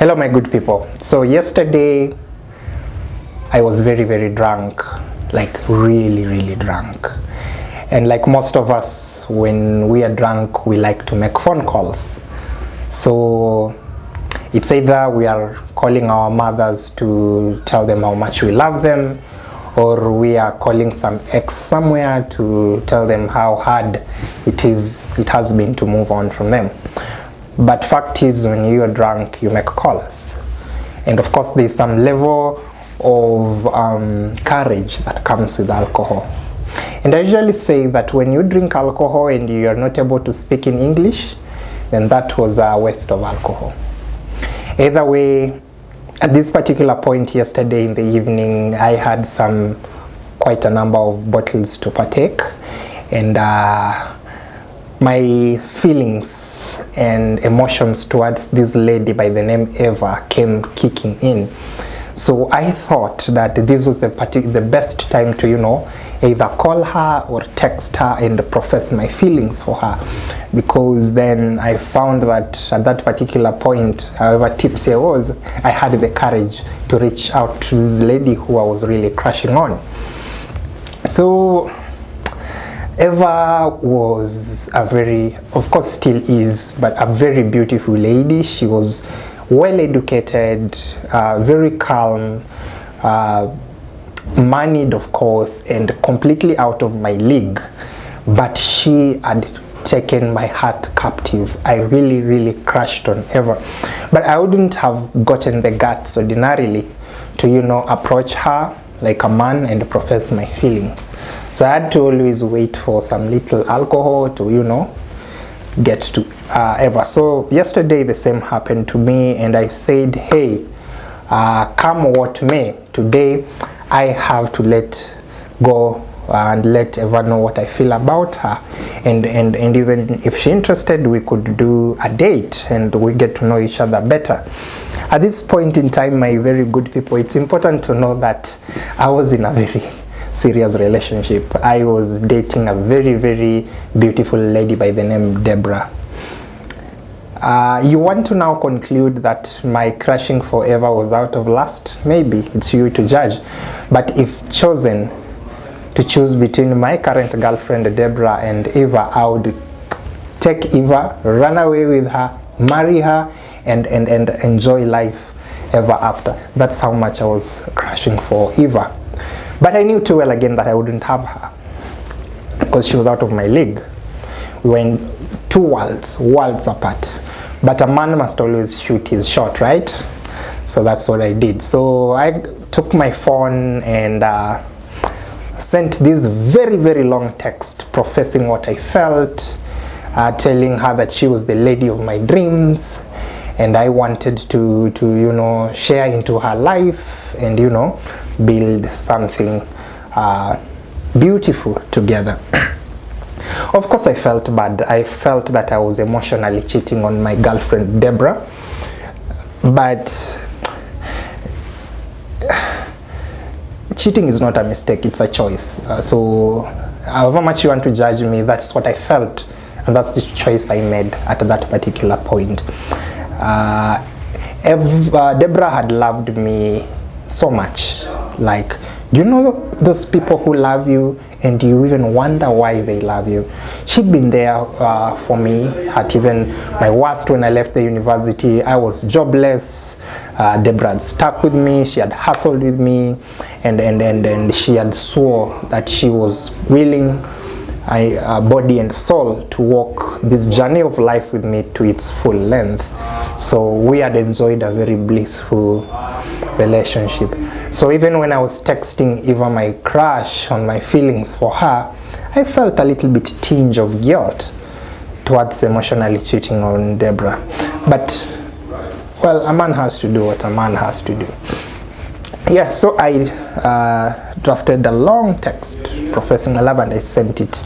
Hello my good people. So yesterday I was very drunk, like really drunk. And like most of us, when we are drunk, we like to make phone calls. So it's either we are calling our mothers to tell them how much we love them, or we are calling some ex somewhere to tell them how hard it has been to move on from them. But fact is, when you are drunk, you make calls. And of course, there's some level of courage that comes with alcohol. And I usually say that when you drink alcohol and you are not able to speak in English, then that was a waste of alcohol. Either way, at this particular point yesterday in the evening, I had quite a number of bottles to partake, and my feelings and emotions towards this lady by the name Eva came kicking in. So I thought that this was the best time to, either call her or text her and profess my feelings for her, because then I found that at that particular point, however tipsy I was, I had the courage to reach out to this lady who I was really crushing on. So Eva was of course still is, but a very beautiful lady. She was well educated, very calm, moneyed of course, and completely out of my league. But she had taken my heart captive. I really crushed on Eva. But I wouldn't have gotten the guts ordinarily to, approach her like a man and profess my feelings. So I had to always wait for some little alcohol to, get to Eva. So yesterday the same happened to me, and I said, hey, come what may, today I have to let go and let Eva know what I feel about her, and even if she's interested, we could do a date and we get to know each other better. At this point in time, my very good people, it's important to know that I was in a very serious relationship. I was dating a very beautiful lady by the name Deborah. You want to now conclude that my crushing for Eva was out of lust? Maybe it's you to judge. But if chosen to choose between my current girlfriend Deborah and Eva, I would take Eva, run away with her, marry her, and enjoy life ever after. That's how much I was crushing for Eva. But I knew too well again that I wouldn't have her, because she was out of my league. We were in two worlds apart. But a man must always shoot his shot, right? So that's what I did. So I took my phone and sent this very long text professing what I felt, telling her that she was the lady of my dreams, and I wanted to share into her life and build something beautiful together. Of course I felt bad. I felt that I was emotionally cheating on my girlfriend Deborah, but cheating is not a mistake, it's a choice. So however much you want to judge me, that's what I felt, and that's the choice I made at that particular point. Deborah had loved me so much. Like, do you know those people who love you and you even wonder why they love you? She'd been there for me at even my worst. When I left the university, I was jobless. Deborah had stuck with me, she had hustled with me, and she had swore that she was willing, body and soul, to walk this journey of life with me to its full length. So we had enjoyed a very blissful relationship. So even when I was texting Eva my crush on my feelings for her, I felt a little bit tinge of guilt towards emotionally cheating on Deborah. But well, a man has to do what a man has to do. Yeah, so I drafted a long text professing my love, and I sent it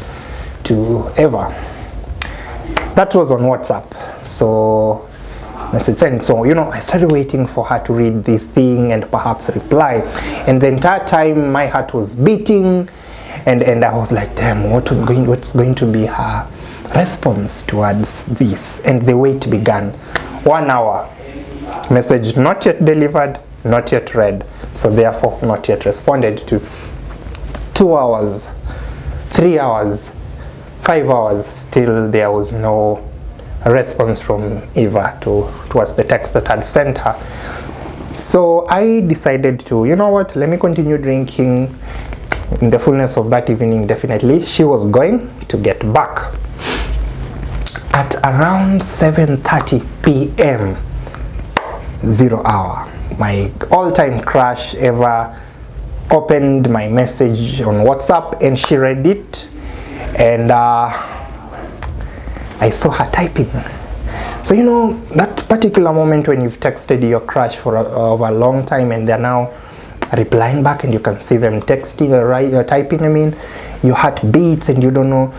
to Eva. That was on WhatsApp. So message sent. So I started waiting for her to read this thing and perhaps reply, and the entire time my heart was beating, and I was like, damn, what's going to be her response towards this? And the wait began. 1 hour, Message not yet delivered, not yet read, so therefore not yet responded to. 2 hours, 3 hours, 5 hours, still there was no response from Eva towards the text that I'd sent her. So I decided to, you know what, let me continue drinking. In the fullness of that evening, definitely, she was going to get back. At around 7:30 p.m., 0 hour, my all-time crush ever opened my message on WhatsApp and she read it, and I saw her typing. So you know, that particular moment when you've texted your crush for a long time and they're now replying back and you can see them texting or typing, I mean, your heart beats and you don't know,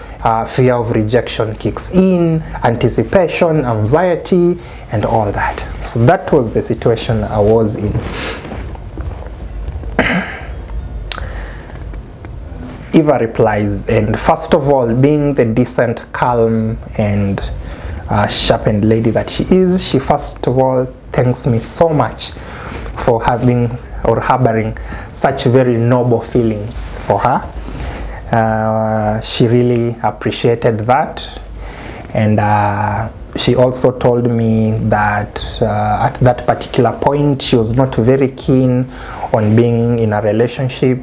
fear of rejection kicks in, anticipation, anxiety, and all that. So that was the situation I was in. Eva replies, and first of all, being the decent, calm, and sharpened lady that she is, she first of all thanks me so much for having or harboring such very noble feelings for her. She really appreciated that, and she also told me that at that particular point she was not very keen on being in a relationship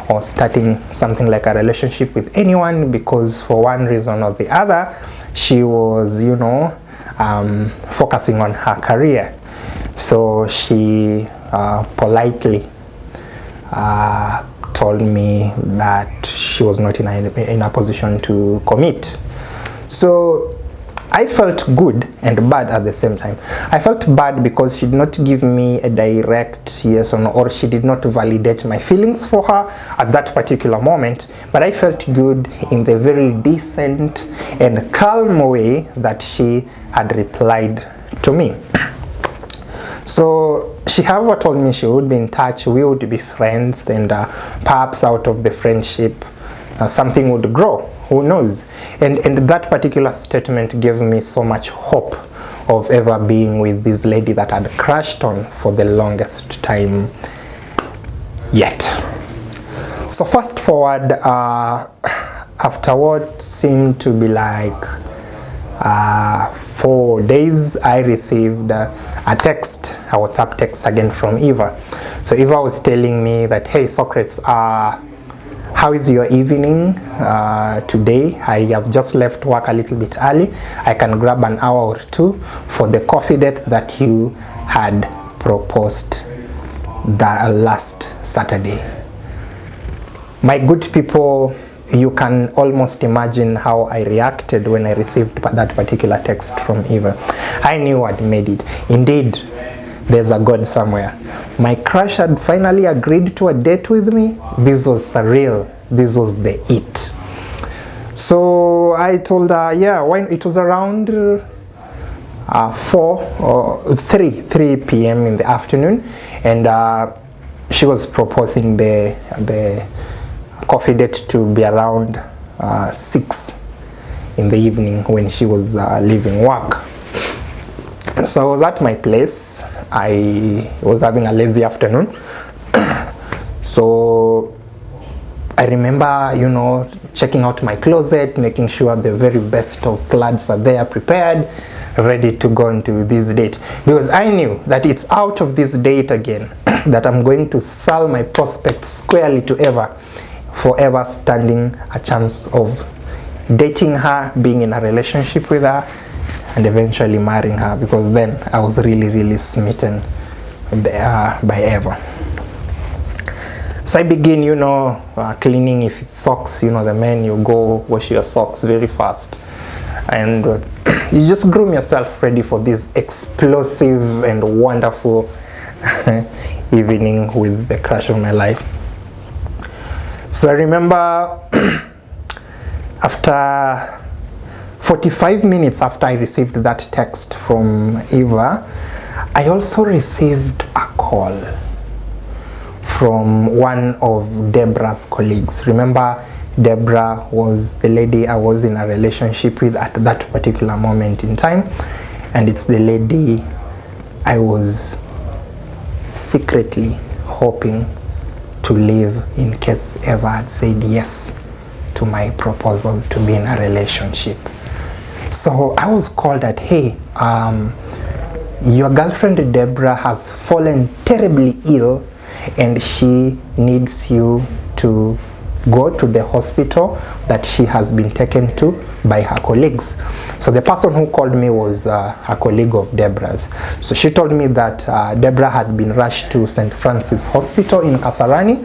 or starting something like a relationship with anyone, because for one reason or the other she was, you know, focusing on her career. So she politely told me that she was not in a position to commit. So I felt good and bad at the same time. I felt bad because she did not give me a direct yes or no, or she did not validate my feelings for her at that particular moment, but I felt good in the very decent and calm way that she had replied to me. So she, however, told me she would be in touch, we would be friends, and perhaps out of the friendship something would grow, who knows. And that particular statement gave me so much hope of ever being with this lady that I'd crushed on for the longest time yet. So fast forward, after what seemed to be like 4 days, I received a text, a WhatsApp text again from Eva. So Eva was telling me that, hey Socrates, how is your evening today? I have just left work a little bit early. I can grab an hour or two for the coffee date that you had proposed the last Saturday. My good people, you can almost imagine how I reacted when I received that particular text from Eva. I knew I'd made it. Indeed, there's a God somewhere. My crush had finally agreed to a date with me. This was surreal. This was the it. So I told her, yeah, when it was around 3 p.m. in the afternoon, and she was proposing the coffee date to be around 6 in the evening when she was leaving work. So I was at my place. I was having a lazy afternoon. So I remember, you know, checking out my closet, making sure the very best of clothes are there, prepared, ready to go into this date. Because I knew that it's out of this date again that I'm going to sell my prospect squarely to Eva, forever standing a chance of dating her, being in a relationship with her, and eventually marrying her, because then I was really, really smitten by Eva. So I begin, you know, cleaning. If it's socks, you know, the men, you go wash your socks very fast, and you just groom yourself ready for this explosive and wonderful evening with the crush of my life. So I remember after 45 minutes after I received that text from Eva, I also received a call from one of Deborah's colleagues. Remember, Deborah was the lady I was in a relationship with at that particular moment in time, and it's the lady I was secretly hoping to leave in case ever had said yes to my proposal to be in a relationship. So I was called that, hey, your girlfriend Deborah has fallen terribly ill and she needs you to go to the hospital that she has been taken to by her colleagues. So the person who called me was a colleague of Deborah's. So she told me that Deborah had been rushed to St. Francis Hospital in Kasarani,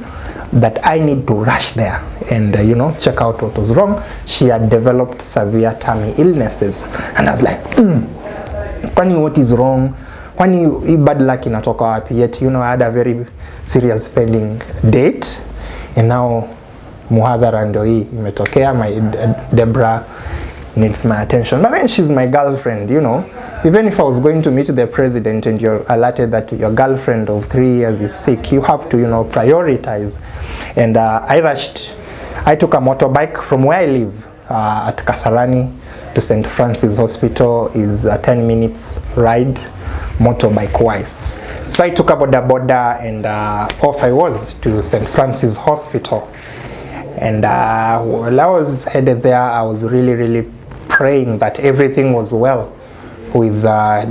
that I need to rush there and check out what was wrong. She had developed severe tummy illnesses, and I was like, Kwani, what is wrong? Kwani bad luck inatoka wapi? Yet I had a very serious pending date, and now muhadhara ndo hii imetokea. My Deborah needs my attention. But then she's my girlfriend, Even if I was going to meet the president and you're alerted that your girlfriend of 3 years is sick, you have to, prioritize. And I rushed. I took a motorbike from where I live at Kasarani to St. Francis Hospital. Is a 10 minutes ride, motorbike wise. So I took a boda and off I was to St. Francis Hospital. And while I was headed there, I was really praying that everything was well with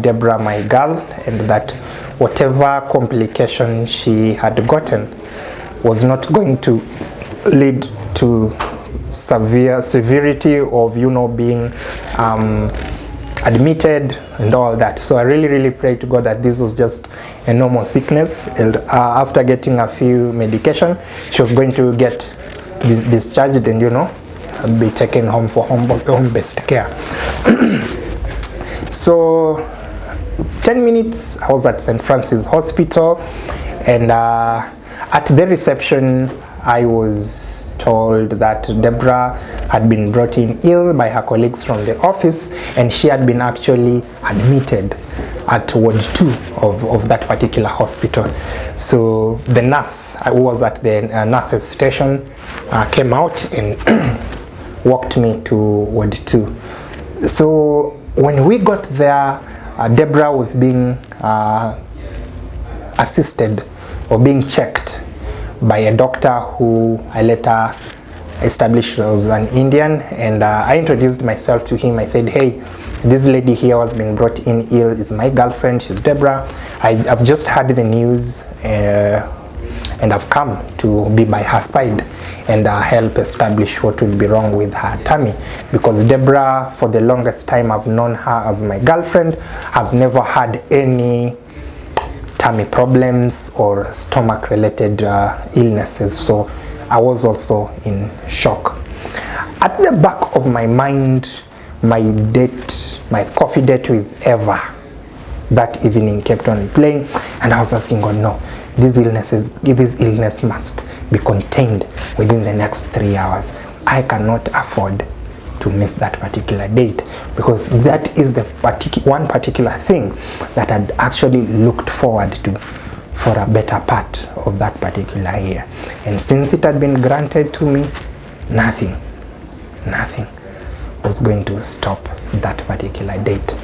Deborah, my girl, and that whatever complication she had gotten was not going to lead to severity of being admitted and all that. So I really prayed to God that this was just a normal sickness, and after getting a few medication, she was going to get discharged and be taken home for home-based care. So 10 minutes I was at St. Francis Hospital, and at the reception I was told that Deborah had been brought in ill by her colleagues from the office, and she had been actually admitted at Ward 2 of that particular hospital. So the nurse who was at the nurse's station came out and walked me to Ward 2. So when we got there, Deborah was being assisted or being checked by a doctor who I later established was an Indian, and I introduced myself to him. I said, hey, this lady here has been brought in ill, is my girlfriend, she's Deborah. I've just heard the news and I've come to be by her side and help establish what will be wrong with her tummy, because Deborah, for the longest time I've known her as my girlfriend, has never had any tummy problems or stomach related illnesses. So I was also in shock. At the back of my mind, my coffee date with Eva that evening kept on replaying, and I was asking God, no, this illness must be contained within the next 3 hours. I cannot afford to miss that particular date, because that is the one particular thing that I'd actually looked forward to for a better part of that particular year. And since it had been granted to me, nothing was going to stop that particular date.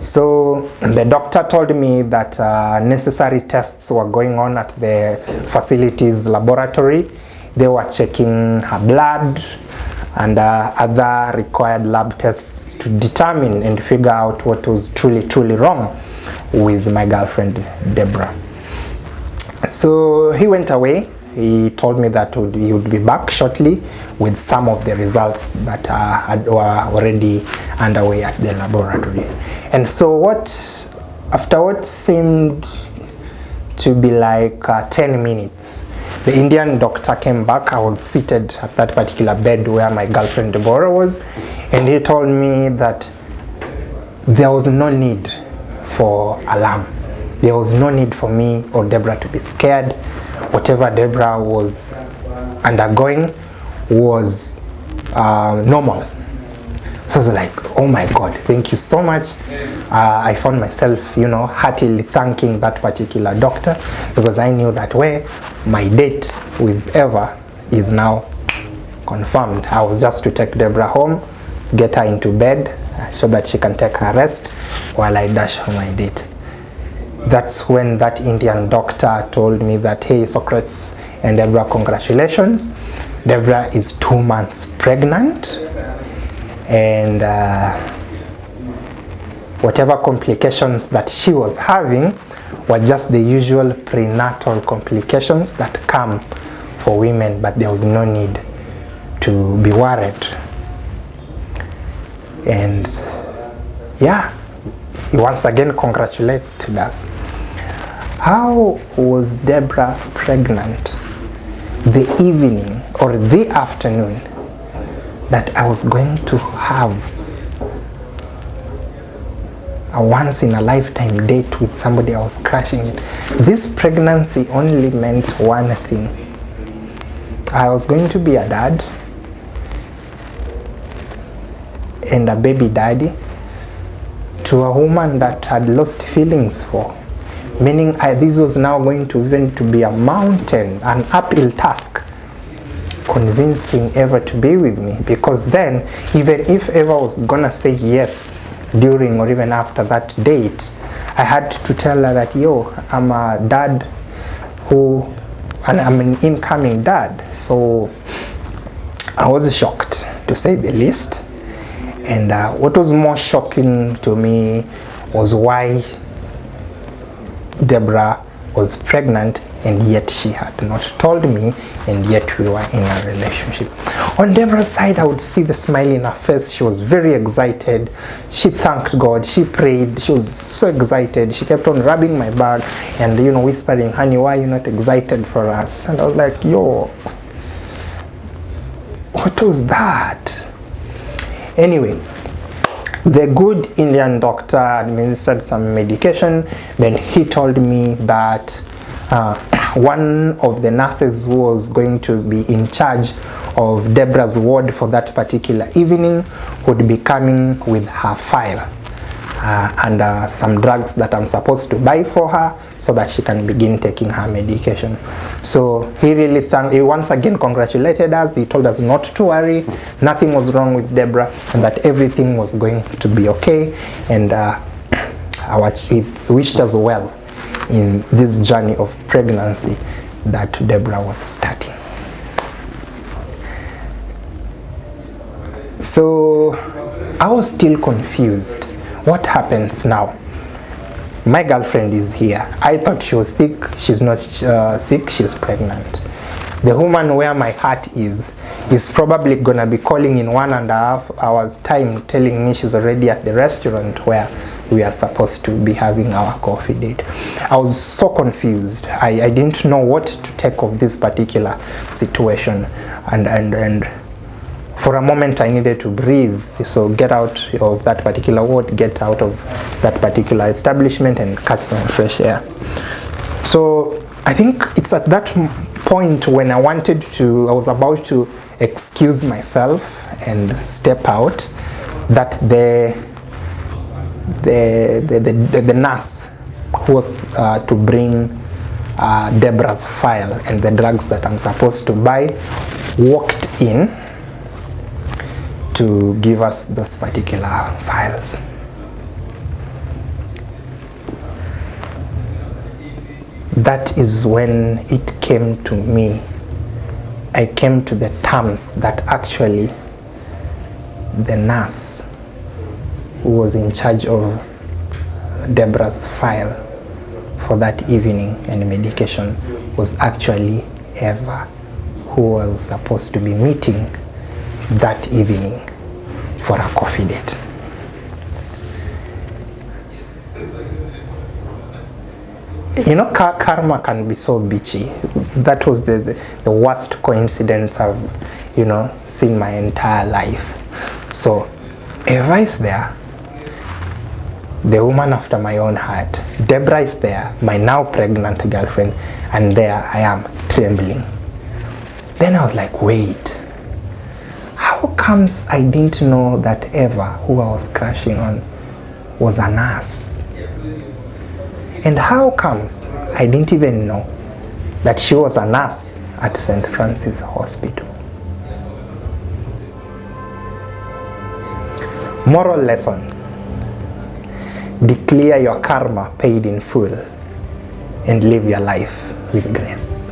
So the doctor told me that necessary tests were going on at the facility's laboratory. They were checking her blood and other required lab tests to determine and figure out what was truly wrong with my girlfriend Deborah. So he went away. He told me that he would be back shortly with some of the results that were already underway at the laboratory. And so after what seemed to be like 10 minutes, the Indian doctor came back. I was seated at that particular bed where my girlfriend Deborah was, and he told me that there was no need for alarm. There was no need for me or Deborah to be scared. Whatever Deborah was undergoing was normal. So I was like, oh my God, thank you so much. I found myself, heartily thanking that particular doctor, because I knew that way my date with Eva is now confirmed. I was just to take Deborah home, get her into bed so that she can take her rest while I dash for my date. That's when that Indian doctor told me that, hey, Socrates and Deborah, congratulations. Deborah is 2 months pregnant, and whatever complications that she was having were just the usual prenatal complications that come for women, but there was no need to be worried. And yeah, he once again congratulated us. How was Deborah pregnant the evening or the afternoon that I was going to have a once in a lifetime date with somebody I was crashing it? This pregnancy only meant one thing. I was going to be a dad and a baby daddy to a woman that had lost feelings for. Meaning this was now going to even to be a mountain, an uphill task, convincing Eva to be with me. Because then, even if Eva was gonna say yes during or even after that date, I had to tell her that, yo, I'm a dad and I'm an incoming dad. So I was shocked, to say the least. And what was more shocking to me was why Deborah was pregnant and yet she had not told me, and yet we were in a relationship. On Deborah's side, I would see the smile in her face. She was very excited. She thanked God. She prayed. She was so excited. She kept on rubbing my back and, you know, whispering, honey, why are you not excited for us? And I was like, yo, what was that? Anyway, the good Indian doctor administered some medication. Then he told me that one of the nurses who was going to be in charge of Deborah's ward for that particular evening would be coming with her file and some drugs that I'm supposed to buy for her so that she can begin taking her medication. So he once again congratulated us. He told us not to worry, nothing was wrong with Deborah, and that everything was going to be okay, and he wished us well in this journey of pregnancy that Deborah was starting. So I was still confused. What happens now? My girlfriend is here. I thought she was sick. She's not sick, she's pregnant. The woman where my heart is probably gonna be calling in 1.5 hours time telling me she's already at the restaurant where we are supposed to be having our coffee date. I was so confused. I didn't know what to take of this particular situation, and for a moment I needed to breathe. So get out of that particular ward, get out of that particular establishment and catch some fresh air. So I think it's at that point when I was about to excuse myself and step out, that the nurse who was to bring Deborah's file and the drugs that I'm supposed to buy walked in to give us those particular files. That is when it came to me. I came to the terms that actually the nurse who was in charge of Deborah's file for that evening and medication was actually Eva, who was supposed to be meeting that evening for a coffee date. You know, karma can be so bitchy. That was the worst coincidence I've, seen my entire life. So Eva is there, the woman after my own heart. Deborah is there, my now pregnant girlfriend, and there I am, trembling. Then I was like, wait, how comes I didn't know that Eva, who I was crashing on, was a nurse? And how comes I didn't even know that she was a nurse at St. Francis Hospital? Moral lesson: declare your karma paid in full. and live your life with grace.